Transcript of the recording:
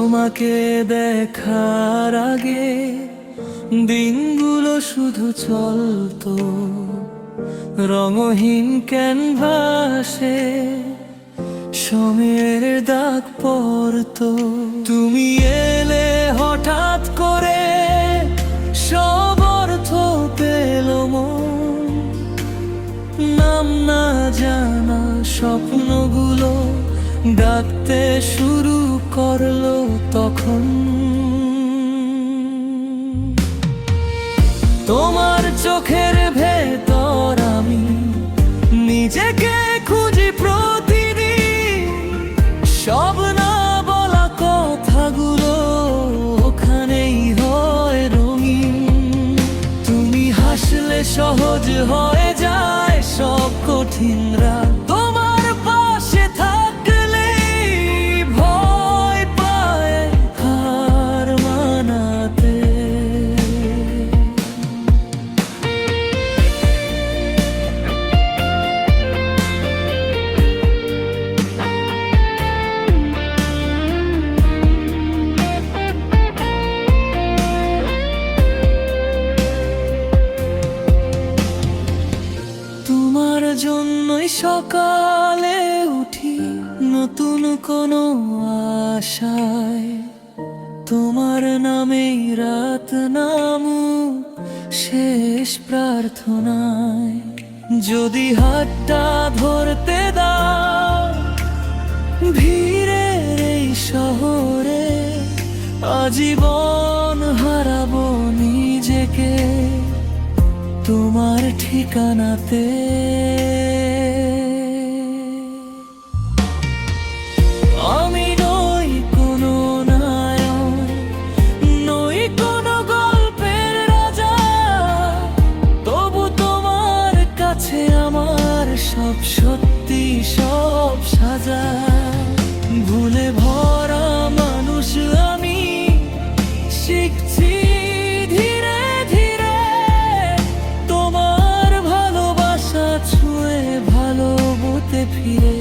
তোমাকে দেখার আগে দিনগুলো শুধু চলতো রঙহীন ক্যানভাসে, সময়ের দাগ পড়তো। তুমি এলে হঠাৎ করে, সব অর্থ পেল মন। নাম না জানা স্বপ্নগুলো ডাকতে শুরু করলো তখন। তোমার চোখের ভেতর আমি নিজেকে খুঁজি প্রতিদিন। সব না বলা কথাগুলো ওখানেই হয় রঙিন। তুমি হাসলে সহজ হয়ে যায় সব কঠিন রাত। তোমার পাশে থাকলে ভয় পায় হার মানাতে। তোমার জন্যই সকালে উঠি নতুন কোনো আশায়। তোমার নামেই রাত নামুক শেষ প্রার্থনায়। যদি হাতটা ধরতে দাও ভিড়ের এই শহরে, আজীবন হারাবো নিজেকে তোমার ঠিকানাতে। আমি নই কোনো নায়ক, নই কোনো গল্পের রাজা, তবু তোমার কাছে আমার সব সত্যি সব সাজা। ভুলে ভরা মানুষ আমি, শিখছি ধীরে ধীরে তোমার ভালোবাসা ছুঁয়ে ভালো হতে ফিরে।